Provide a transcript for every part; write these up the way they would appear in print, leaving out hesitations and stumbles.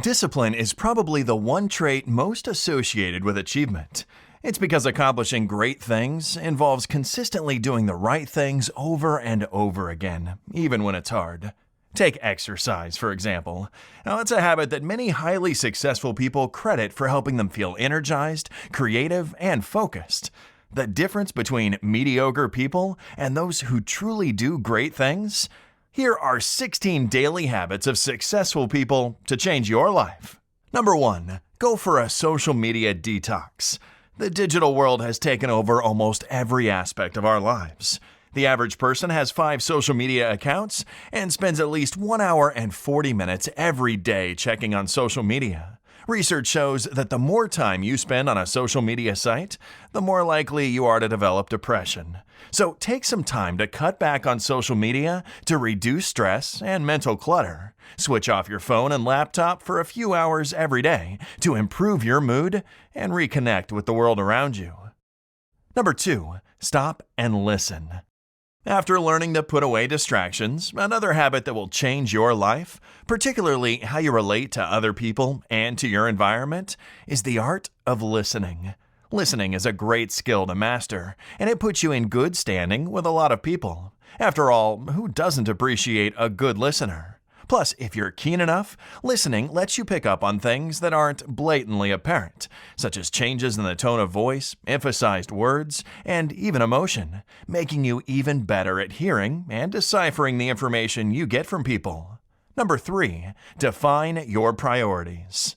Discipline is probably the one trait most associated with achievement. It's because accomplishing great things involves consistently doing the right things over and over again, even when it's hard. Take exercise, for example. Now, it's a habit that many highly successful people credit for helping them feel energized, creative, and focused. The difference between mediocre people and those who truly do great things? Here are 16 daily habits of successful people to change your life. Number 1. Go for a social media detox. The digital world has taken over almost every aspect of our lives. The average person has 5 social media accounts and spends at least 1 hour and 40 minutes every day checking on social media. Research shows that the more time you spend on a social media site, the more likely you are to develop depression. So take some time to cut back on social media to reduce stress and mental clutter. Switch off your phone and laptop for a few hours every day to improve your mood and reconnect with the world around you. Number 2. Stop and listen. After learning to put away distractions, another habit that will change your life, particularly how you relate to other people and to your environment, is the art of listening. Listening is a great skill to master, and it puts you in good standing with a lot of people. After all, who doesn't appreciate a good listener? Plus, if you're keen enough, listening lets you pick up on things that aren't blatantly apparent, such as changes in the tone of voice, emphasized words, and even emotion, making you even better at hearing and deciphering the information you get from people. Number 3. Define your priorities.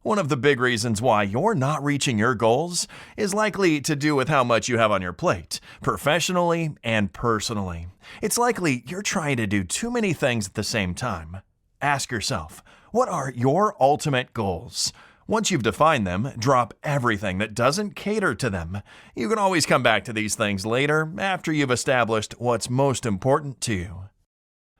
One of the big reasons why you're not reaching your goals is likely to do with how much you have on your plate, professionally and personally. It's likely you're trying to do too many things at the same time. Ask yourself, what are your ultimate goals? Once you've defined them, drop everything that doesn't cater to them. You can always come back to these things later after you've established what's most important to you.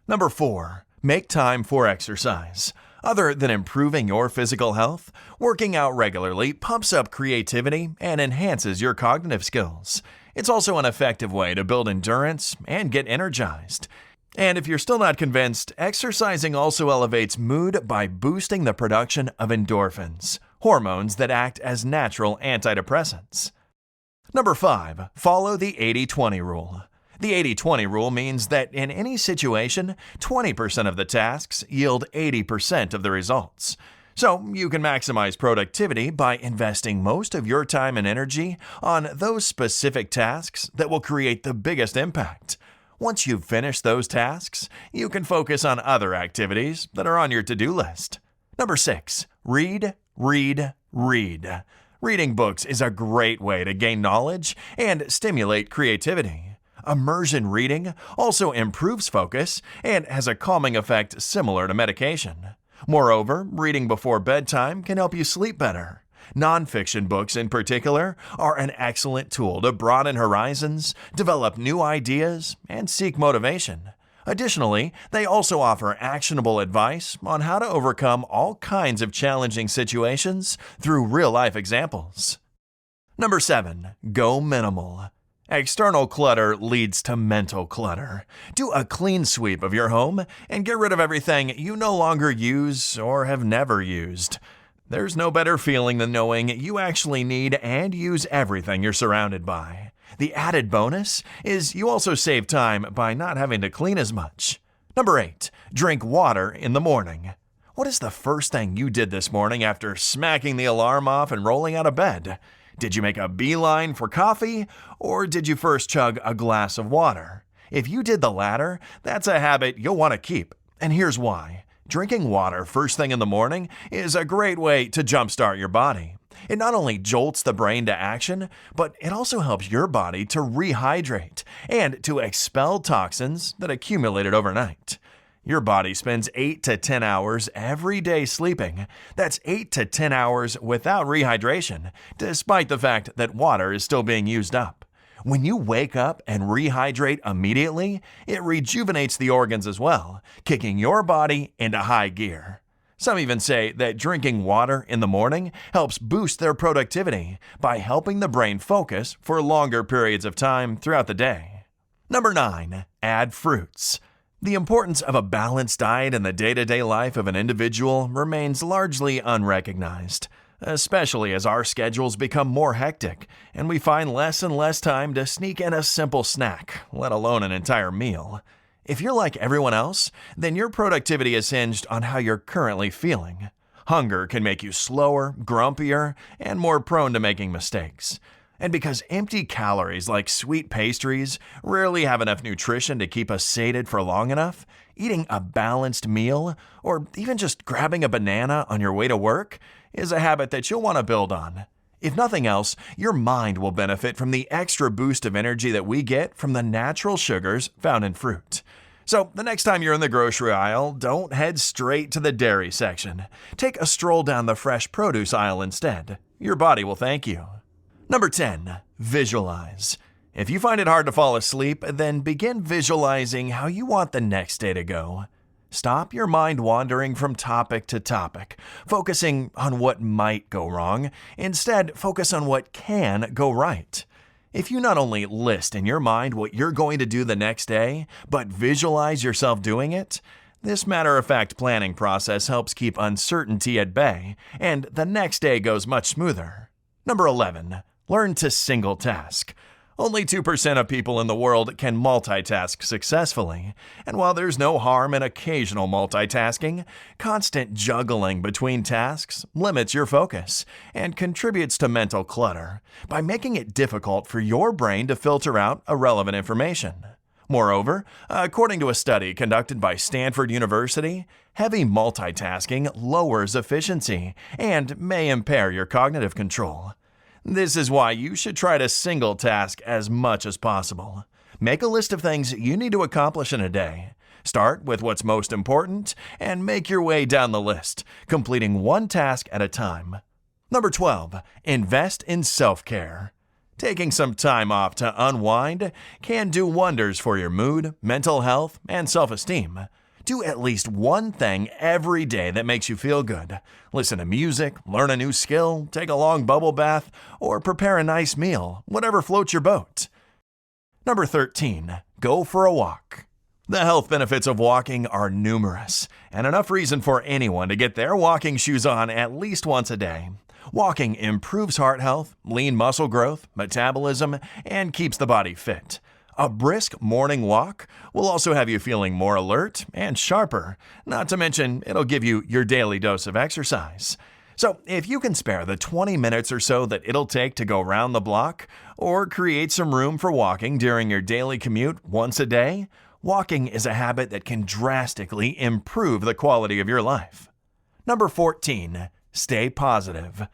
Number 4. Make time for exercise. Other than improving your physical health, working out regularly pumps up creativity and enhances your cognitive skills. It's also an effective way to build endurance and get energized. And if you're still not convinced, exercising also elevates mood by boosting the production of endorphins, hormones that act as natural antidepressants. Number 5. Follow the 80-20 rule. The 80-20 rule means that in any situation, 20% of the tasks yield 80% of the results. So you can maximize productivity by investing most of your time and energy on those specific tasks that will create the biggest impact. Once you've finished those tasks, you can focus on other activities that are on your to-do list. Number 6. Read, read, read. Reading books is a great way to gain knowledge and stimulate creativity. Immersion reading also improves focus and has a calming effect similar to medication. Moreover, reading before bedtime can help you sleep better. Nonfiction books in particular are an excellent tool to broaden horizons, develop new ideas, and seek motivation. Additionally, they also offer actionable advice on how to overcome all kinds of challenging situations through real-life examples. Number 7. Go minimal. External clutter leads to mental clutter. Do a clean sweep of your home and get rid of everything you no longer use or have never used. There's no better feeling than knowing you actually need and use everything you're surrounded by. The added bonus is you also save time by not having to clean as much. Number 8. Drink water in the morning. What is the first thing you did this morning after smacking the alarm off and rolling out of bed? Did you make a beeline for coffee, or did you first chug a glass of water? If you did the latter, that's a habit you'll want to keep, and here's why. Drinking water first thing in the morning is a great way to jumpstart your body. It not only jolts the brain to action, but it also helps your body to rehydrate and to expel toxins that accumulated overnight. Your body spends 8 to 10 hours every day sleeping. That's 8 to 10 hours without rehydration, despite the fact that water is still being used up. When you wake up and rehydrate immediately, it rejuvenates the organs as well, kicking your body into high gear. Some even say that drinking water in the morning helps boost their productivity by helping the brain focus for longer periods of time throughout the day. Number 9. Add fruits. The importance of a balanced diet in the day-to-day life of an individual remains largely unrecognized, especially as our schedules become more hectic and we find less and less time to sneak in a simple snack, let alone an entire meal. If you're like everyone else, then your productivity is hinged on how you're currently feeling. Hunger can make you slower, grumpier, and more prone to making mistakes. And because empty calories like sweet pastries rarely have enough nutrition to keep us sated for long enough, eating a balanced meal, or even just grabbing a banana on your way to work, is a habit that you'll want to build on. If nothing else, your mind will benefit from the extra boost of energy that we get from the natural sugars found in fruit. So the next time you're in the grocery aisle, don't head straight to the dairy section. Take a stroll down the fresh produce aisle instead. Your body will thank you. Number 10. Visualize. If you find it hard to fall asleep, then begin visualizing how you want the next day to go. Stop your mind wandering from topic to topic, focusing on what might go wrong. Instead, focus on what can go right. If you not only list in your mind what you're going to do the next day, but visualize yourself doing it, this matter-of-fact planning process helps keep uncertainty at bay, and the next day goes much smoother. Number 11. Learn to single task. Only 2% of people in the world can multitask successfully, and while there's no harm in occasional multitasking, constant juggling between tasks limits your focus and contributes to mental clutter by making it difficult for your brain to filter out irrelevant information. Moreover, according to a study conducted by Stanford University, heavy multitasking lowers efficiency and may impair your cognitive control. This is why you should try to single task as much as possible. Make a list of things you need to accomplish in a day. Start with what's most important and make your way down the list, completing one task at a time. Number 12. Invest in self-care. Taking some time off to unwind can do wonders for your mood, mental health, and self-esteem. Do at least one thing every day that makes you feel good. Listen to music, learn a new skill, take a long bubble bath, or prepare a nice meal, whatever floats your boat. Number 13. Go for a walk. The health benefits of walking are numerous, and enough reason for anyone to get their walking shoes on at least once a day. Walking improves heart health, lean muscle growth, metabolism, and keeps the body fit. A brisk morning walk will also have you feeling more alert and sharper, not to mention it'll give you your daily dose of exercise. So if you can spare the 20 minutes or so that it'll take to go round the block, or create some room for walking during your daily commute once a day, walking is a habit that can drastically improve the quality of your life. Number 14. Stay positive.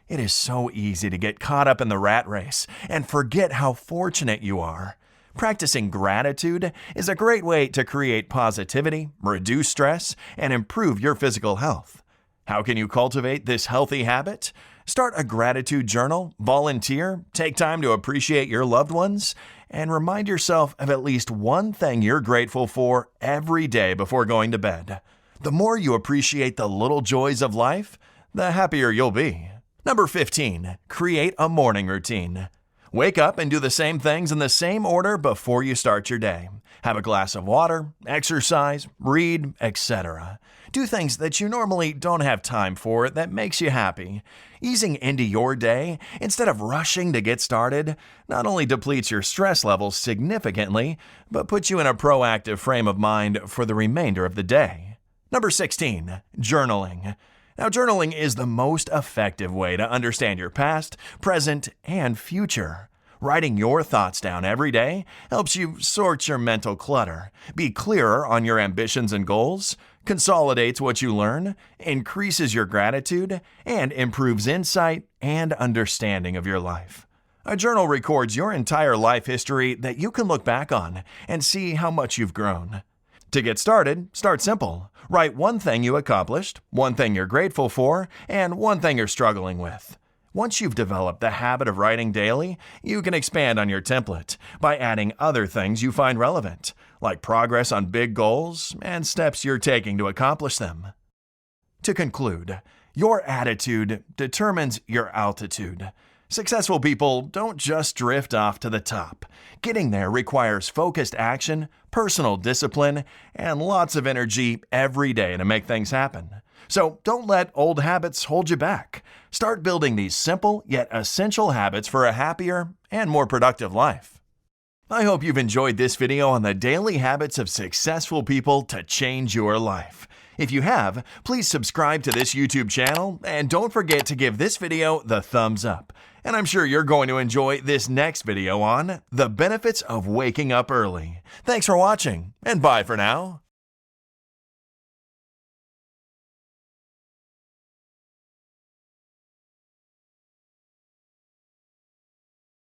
It is so easy to get caught up in the rat race and forget how fortunate you are. Practicing gratitude is a great way to create positivity, reduce stress, and improve your physical health. How can you cultivate this healthy habit? Start a gratitude journal, volunteer, take time to appreciate your loved ones, and remind yourself of at least one thing you're grateful for every day before going to bed. The more you appreciate the little joys of life, the happier you'll be. Number 15. Create a morning routine. Wake up and do the same things in the same order before you start your day. Have a glass of water, exercise, read, etc. Do things that you normally don't have time for that makes you happy. Easing into your day instead of rushing to get started not only depletes your stress levels significantly, but puts you in a proactive frame of mind for the remainder of the day. Number 16. Journaling. Now, journaling is the most effective way to understand your past, present, and future. Writing your thoughts down every day helps you sort your mental clutter, be clearer on your ambitions and goals, consolidates what you learn, increases your gratitude, and improves insight and understanding of your life. A journal records your entire life history that you can look back on and see how much you've grown. To get started, start simple. Write one thing you accomplished, one thing you're grateful for, and one thing you're struggling with. Once you've developed the habit of writing daily, you can expand on your template by adding other things you find relevant, like progress on big goals and steps you're taking to accomplish them. To conclude, your attitude determines your altitude. Successful people don't just drift off to the top. Getting there requires focused action, personal discipline, and lots of energy every day to make things happen. So don't let old habits hold you back. Start building these simple yet essential habits for a happier and more productive life. I hope you've enjoyed this video on the daily habits of successful people to change your life. If you have, please subscribe to this YouTube channel and don't forget to give this video the thumbs up. And I'm sure you're going to enjoy this next video on the benefits of waking up early. Thanks for watching, and bye for now.